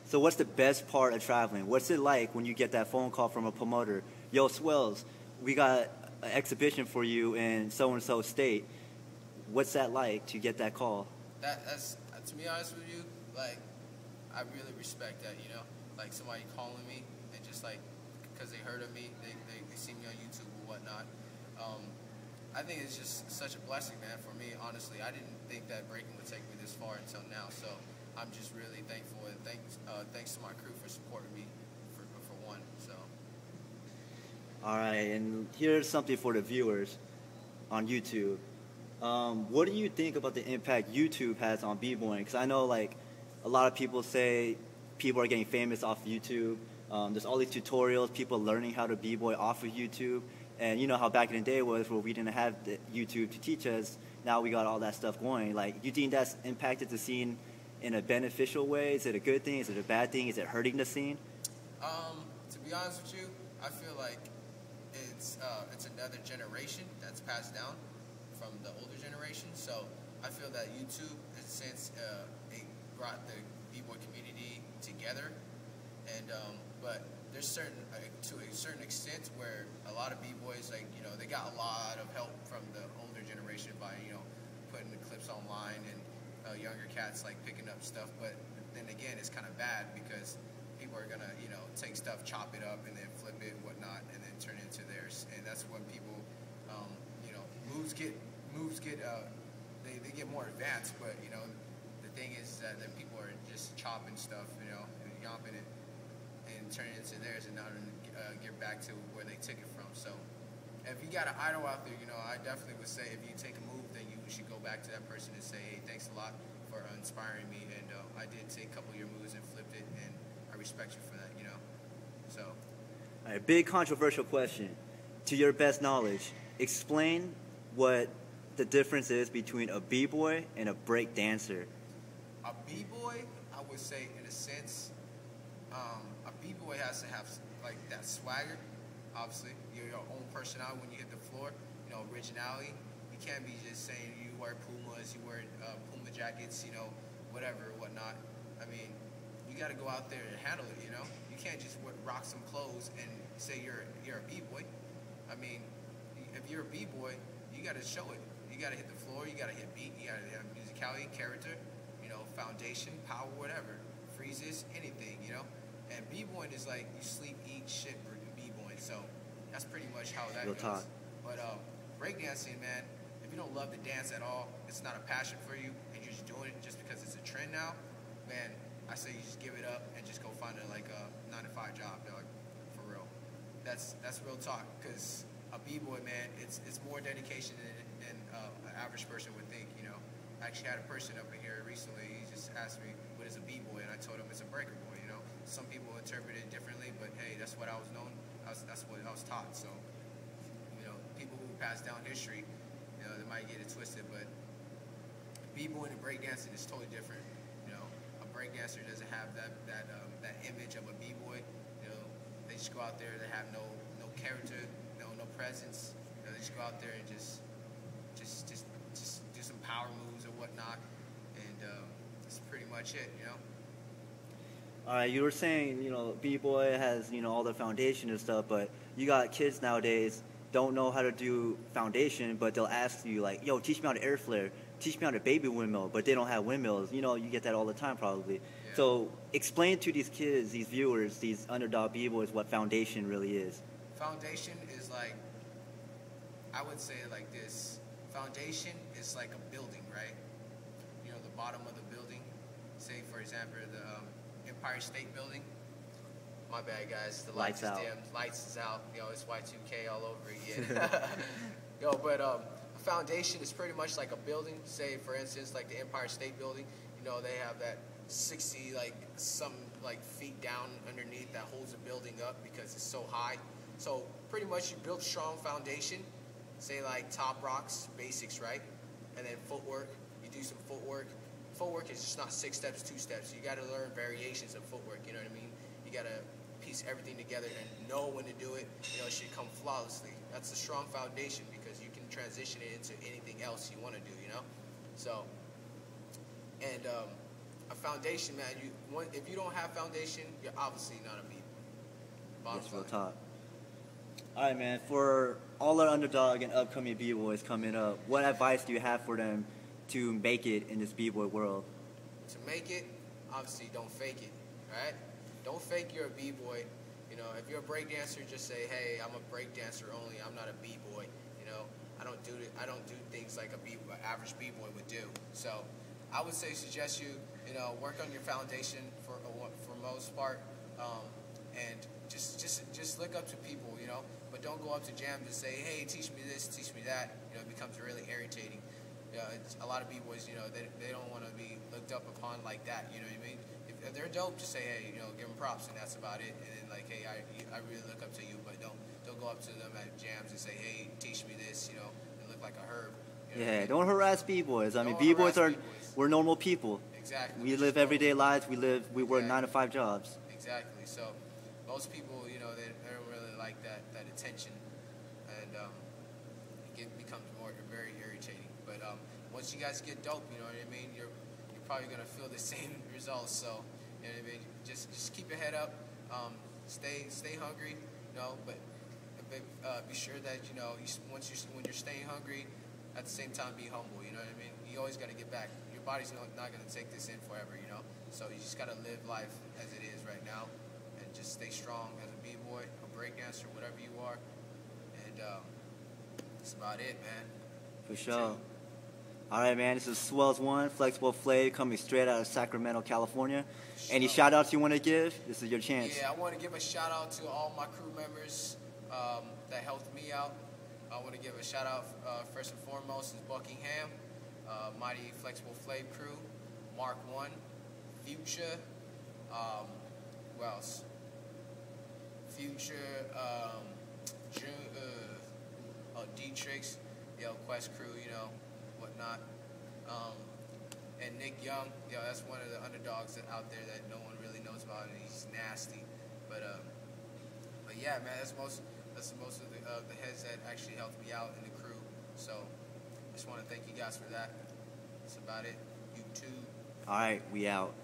So what's the best part of traveling? What's it like when you get that phone call from a promoter? Yo, Swellz, we got an exhibition for you in so-and-so state. What's that like to get that call? That's to be honest with you, like, I really respect that, you know? Like, somebody calling me and just, like, because they heard of me, they see me on YouTube or whatnot. I think it's just such a blessing, man, for me, honestly. I didn't think that breaking would take me this far until now, so I'm just really thankful, and thanks to my crew for supporting me for one, so. All right, and here's something for the viewers on YouTube. What do you think about the impact YouTube has on b-boying? Because I know, like, a lot of people say people are getting famous off of YouTube. There's all these tutorials, people learning how to b-boy off of YouTube. And you know how back in the day was where we didn't have the YouTube to teach us. Now we got all that stuff going. Like, you think that's impacted the scene in a beneficial way? Is it a good thing? Is it a bad thing? Is it hurting the scene? To be honest with you, I feel like it's another generation that's passed down from the older generation. So I feel that YouTube, since it brought the b-boy community together, and but there's to a certain extent where a lot of b-boys, like, you know, they got a lot of help from the older generation by, you know, putting the clips online, and younger cats like picking up stuff. But then again, it's kind of bad because people are gonna, you know, take stuff, chop it up, and then flip it, whatnot, and then turn it into theirs. And that's when people, you know, moves get they get more advanced. But you know, the thing is that then people are just chopping stuff, you know, and yomping it and turning it into theirs, and not get back to where they took it from. So if you got an idol out there, you know, I definitely would say if you take a move, then you should go back to that person and say, hey, thanks a lot for inspiring me, and I did take a couple of your moves and flipped it, and I respect you for that, you know. So. All right, big controversial question. To your best knowledge, explain what the difference is between a b-boy and a break dancer. A b-boy, I would say, in a sense, a b-boy has to have like that swagger. Obviously, you're your own personality when you hit the floor. You know, originality. You can't be just saying you wear Pumas, you wear Puma jackets, you know, whatever, whatnot. I mean, you got to go out there and handle it. You know, you can't just rock some clothes and say you're a b-boy. I mean, if you're a b-boy, you got to show it. You got to hit the floor. You got to hit beat. You got to have musicality, character, you know, foundation, power, whatever, freezes, anything, you know. And b-boying is like you sleep, eat, shit, b-boying. So that's pretty much how that goes. Talk. But breakdancing, man, if you don't love the dance at all, it's not a passion for you, and you're just doing it just because it's a trend now, man, I say you just give it up and just go find a 9-to-5 job, dog, for real. That's real talk, because a b-boy, man, it's more dedication than an average person would think, you know. I actually had a person up in here recently, he just asked me, what is a b-boy, and I told him it's a breaker boy, you know. Some people interpret it differently, but hey, that's what I was known, that's what I was taught. So, you know, people who pass down history, you know, they might get it twisted, but b-boying and breakdancing is totally different. You know, a breakdancer doesn't have that image of a b-boy. You know, they just go out there, they have no character, no presence. You know, they just go out there and just do some power moves or whatnot, and that's pretty much it. You know. All right, you were saying, you know, b-boy has, you know, all the foundation and stuff, but you got kids nowadays don't know how to do foundation, but they'll ask you, like, yo, teach me how to air flare, teach me how to baby windmill, but they don't have windmills. You know, you get that all the time probably. Yeah. So explain to these kids, these viewers, these underdog b-boys, what foundation really is. Foundation is like, I would say it like this. Foundation is like a building, right? You know, the bottom of the building. Say, for example, the Empire State Building. My bad, guys. The lights is dim. Lights is out. Yo, it's Y2K all over again. Yo, but a foundation is pretty much like a building. Say, for instance, like the Empire State Building. You know, they have that 60, some feet down underneath that holds the building up because it's so high. So pretty much you build strong foundation. Say like top rocks, basics, right? And then footwork. You do some footwork. Footwork is just not 6 steps, 2 steps. You got to learn variations of footwork, you know what I mean? You got to piece everything together and know when to do it. You know, it should come flawlessly. That's a strong foundation because you can transition it into anything else you want to do, you know? So, and a foundation, man. If you don't have foundation, you're obviously not a b-boy. Yes, real talk. All right, man. For all our underdog and upcoming b-boys coming up, what advice do you have for them to make it in this b-boy world? To make it, obviously, don't fake it. All right? Don't fake you're a b-boy. You know, if you're a break dancer, just say, "Hey, I'm a break dancer only. I'm not a b-boy." You know, I don't do things like an average b-boy would do. So, I would suggest you, work on your foundation for most part, and just look up to people, but don't go up to jams and say, "Hey, teach me this, teach me that." It becomes really irritating. It's a lot of b-boys, they don't want to be looked up upon like that. You know what I mean? If they're dope, just say, "Hey, give them props," and that's about it. And then like, "Hey, I really look up to you," but don't go up to them at jams and say, "Hey, teach me this," and look like a herb. Yeah, don't harass b-boys. I mean, b-boys we're normal people. Exactly. We live everyday lives. We work 9 to 5 jobs. Exactly. So most people, they don't really like that attention, and it becomes very irritating. But once you guys get dope, you know what I mean, you're probably gonna feel the same results. So you know what I mean, just keep your head up, stay hungry, but be sure that when you're staying hungry, at the same time be humble. You know what I mean? You always got to get back. Your body's not gonna take this in forever. So you just gotta live life as it is right now, and just stay strong as a b-boy, a breakdancer, whatever you are. And that's about it, man. For sure. All right, man. This is Swellz One, Flexible Flav, coming straight out of Sacramento, California. Any shout-outs you want to give? This is your chance. Yeah, I want to give a shout-out to all my crew members that helped me out. I want to give a shout-out, first and foremost, is Buckingham, Mighty Flexible Flav Crew, Mark 1, Future, who else? Future, D-Trix, Quest Crew, whatnot. And Nick Young, that's one of the underdogs out there that no one really knows about, and he's nasty. But yeah, man, that's most of the heads that actually helped me out in the crew. So just want to thank you guys for that. That's about it. YouTube. All right, we out.